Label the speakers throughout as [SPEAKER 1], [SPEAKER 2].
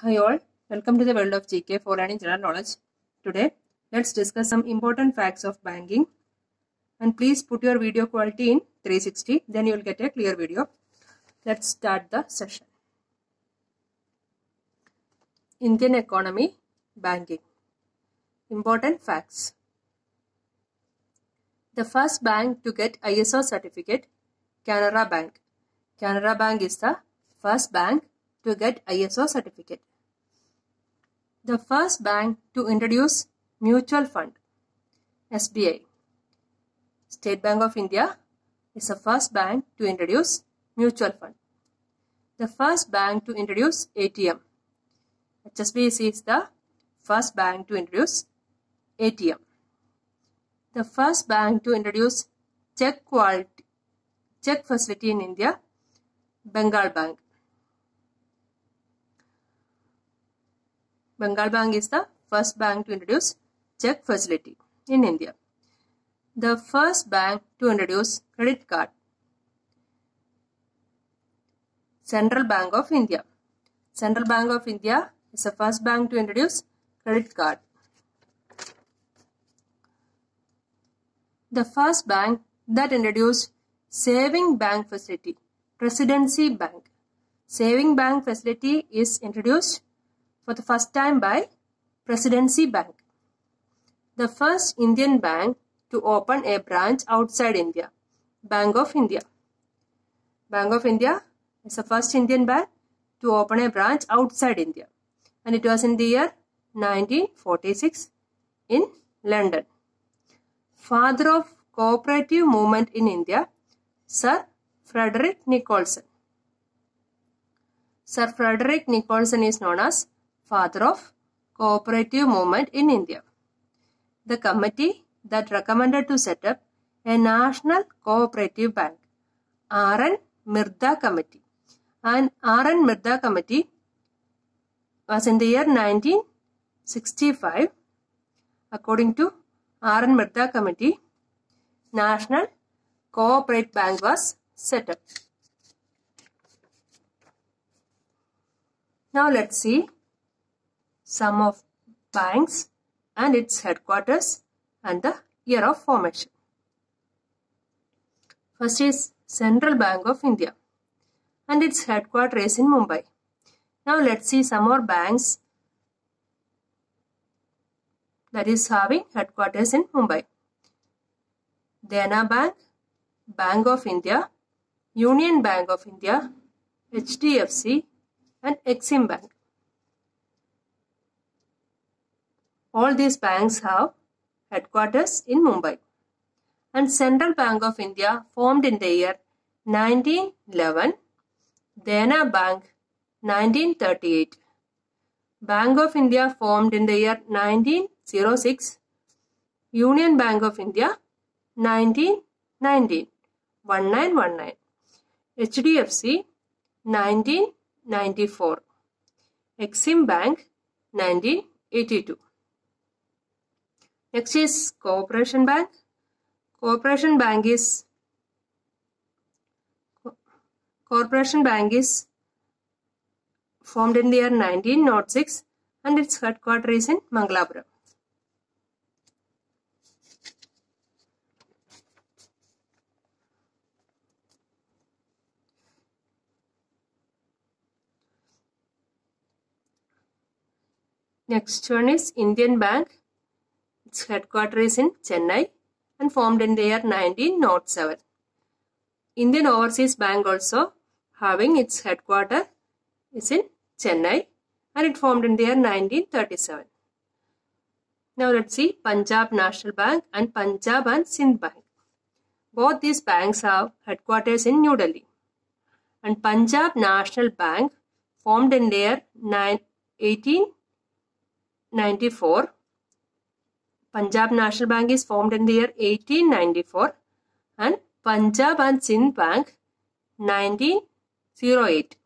[SPEAKER 1] Hi all, welcome to the world of GK for learning general knowledge. Today, let's discuss some important facts of banking. And please put your video quality in 360, then you will get a clear video. Let's start the session. Indian economy, banking. Important facts. The first bank to get ISO certificate, Canara Bank. Canara Bank is the first bank to get ISO certificate. The first bank to introduce mutual fund, SBI. State Bank of India is the first bank to introduce mutual fund. The first bank to introduce ATM. HSBC is the first bank to introduce ATM. The first bank to introduce check facility in India, Bengal Bank. Bengal Bank is the first bank to introduce check facility in India. The first bank to introduce credit card, Central Bank of India. Central Bank of India is the first bank to introduce credit card. The first bank that introduced saving bank facility, Presidency Bank. Saving bank facility is introduced for the first time by Presidency Bank. The first Indian bank to open a branch outside India, Bank of India. Bank of India is the first Indian bank to open a branch outside India, and it was in the year 1946 in London. Father of cooperative movement in India, Sir Frederick Nicholson. Sir Frederick Nicholson is known as father of cooperative movement in India. The committee that recommended to set up a national cooperative bank, R.N. Mirda Committee. And R.N. Mirda Committee was in the year 1965. According to R.N. Mirda Committee, National Cooperative Bank was set up. Now let's see some of banks and its headquarters and the year of formation. First is Central Bank of India, and its headquarters is in Mumbai. Now let's see some more banks that is having headquarters in Mumbai. Dena Bank, Bank of India, Union Bank of India, HDFC and Exim Bank. All these banks have headquarters in Mumbai. And Central Bank of India formed in the year 1911, Dena Bank 1938. Bank of India formed in the year 1906, Union Bank of India 1919, HDFC 1994, Exim Bank 1982. Next is Corporation Bank. Corporation Bank is formed in the year 1906 and its headquarters is in Mangalapuram. Next one is Indian Bank. Its headquarters is in Chennai and formed in the year 1907. Indian Overseas Bank also having its headquarters is in Chennai and it formed in the year 1937. Now let's see Punjab National Bank and Punjab and Sindh Bank. Both these banks have headquarters in New Delhi. And Punjab National Bank formed in the year 1894. Punjab National Bank is formed in the year 1894 and Punjab and Sindh Bank 1908.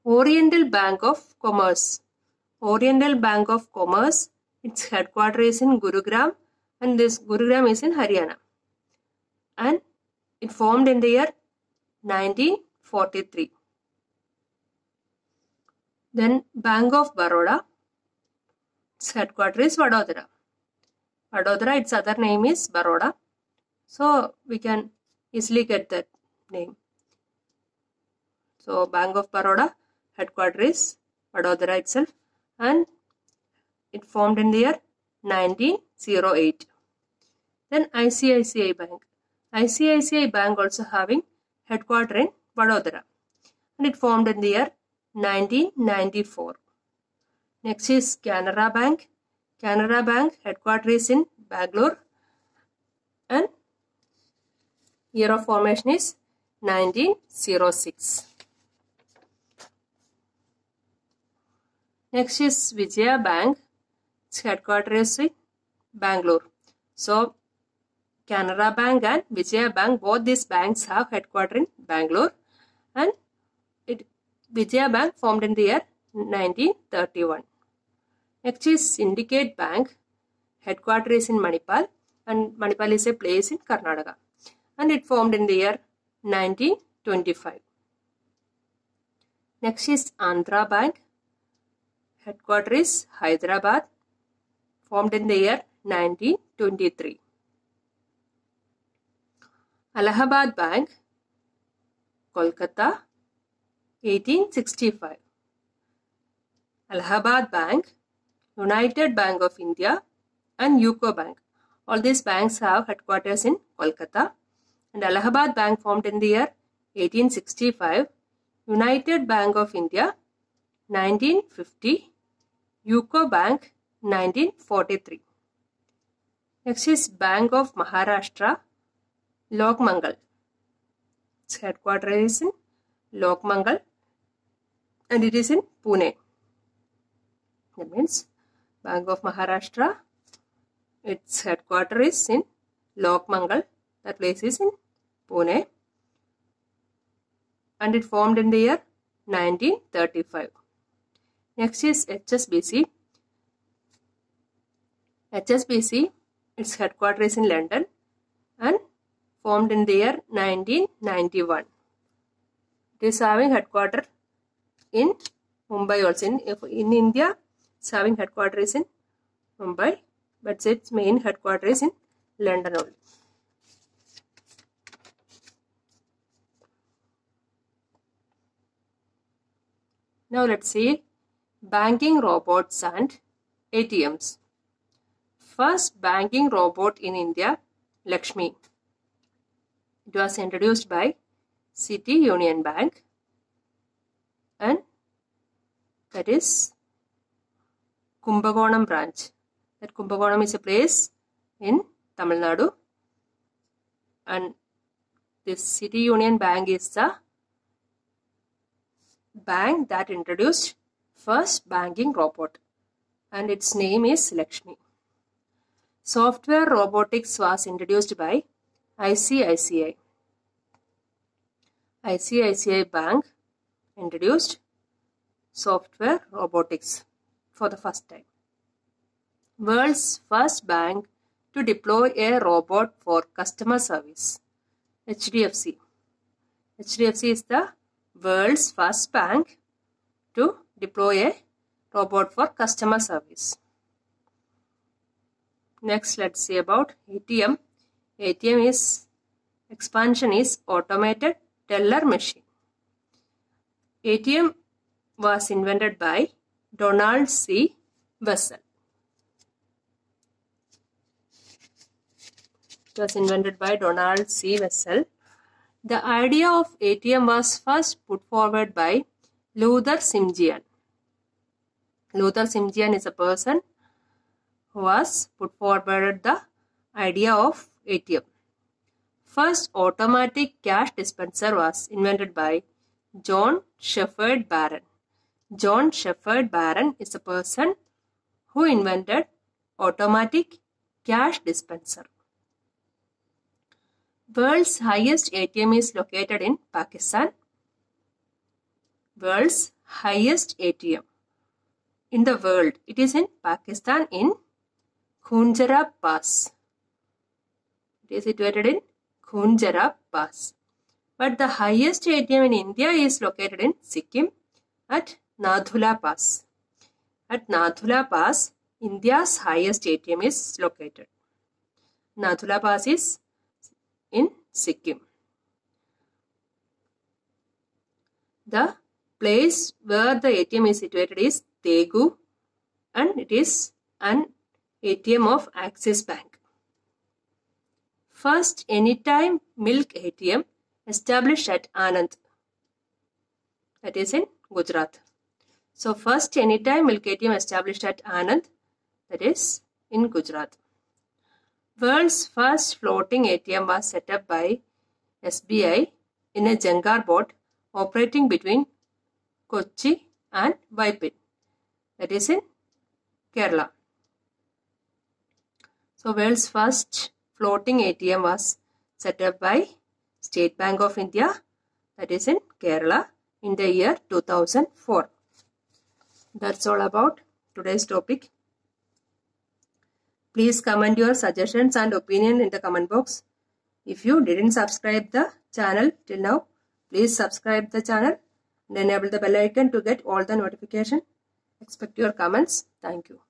[SPEAKER 1] Oriental Bank of Commerce. Oriental Bank of Commerce, its headquarters is in Gurugram and this Gurugram is in Haryana. And it formed in the year 1943. Then Bank of Baroda, its headquarters is Vadodara. Vadodara, its other name is Baroda. So we can easily get that name. So Bank of Baroda, headquarters is Vadodara itself, and it formed in the year 1908. Then ICICI Bank. ICICI Bank also having headquarters in Vadodara, and it formed in the year 1994. Next is Canara Bank. Canara Bank headquarters is in Bangalore, and year of formation is 1906. Next is Vijaya Bank. Its headquarters is in Bangalore. So Canara Bank and Vijaya Bank, both these banks have headquarters in Bangalore, and Vijaya Bank formed in the year 1931. Next is Syndicate Bank, headquarters is in Manipal, and Manipal is a place in Karnataka, and it formed in the year 1925. Next is Andhra Bank, headquarters is Hyderabad, formed in the year 1923. Allahabad Bank, Kolkata, 1865. Allahabad Bank, United Bank of India, and UCO Bank. All these banks have headquarters in Kolkata, and Allahabad Bank formed in the year 1865, United Bank of India 1950, UCO Bank 1943. Next is Bank of Maharashtra, Lokmangal. Its headquarters is in Lokmangal, and it is in Pune. That means Bank of Maharashtra, its headquarters is in Lokmangal. That place is in Pune, and it formed in the year 1935. Next is HSBC. HSBC, its headquarters is in London, and formed in the year 1991. It is having headquarters in Mumbai also. In India, it's having headquarters in Mumbai, but its main headquarters is in London only. Now let's see banking robots and ATMs. First banking robot in India, Lakshmi. It was introduced by City Union Bank, and that is Kumbakonam branch. That Kumbakonam is a place in Tamil Nadu, and this City Union Bank is the bank that introduced first banking robot, and its name is Lakshmi. Software robotics was introduced by ICICI. ICICI Bank introduced software robotics for the first time. World's first bank to deploy a robot for customer service, HDFC. HDFC is the world's first bank to deploy a robot for customer service. Next, let's see about ATM. ATM is expansion is automated teller machine. ATM was invented by Donald C. Wessel. It was invented by Donald C. Wessel. The idea of ATM was first put forward by Luther Simjian. Luther Simjian is a person who was put forward the idea of ATM. First automatic cash dispenser was invented by John Shepherd Barron. John Shepherd Barron is a person who invented automatic cash dispenser. World's highest ATM is located in Pakistan. World's highest ATM in the world. It is in Pakistan in Khunjara Pass. It is situated in Khunjara Pass. But the highest ATM in India is located in Sikkim at Nathula Pass. At Nathula Pass, India's highest ATM is located. Nathula Pass is in Sikkim. The place where the ATM is situated is Daegu, and it is an ATM of Axis Bank. First Anytime Milk ATM established at Anand, that is in Gujarat. So first Anytime Milk ATM established at Anand, that is in Gujarat. World's first floating ATM was set up by SBI in a Jangar boat operating between Kochi and Vaipin, that is in Kerala. So world's first floating ATM was set up by State Bank of India, that is in Kerala, in the year 2004. That's all about today's topic. Please comment your suggestions and opinion in the comment box. If you didn't subscribe the channel till now, please subscribe the channel and enable the bell icon to get all the notifications. Expect your comments. Thank you.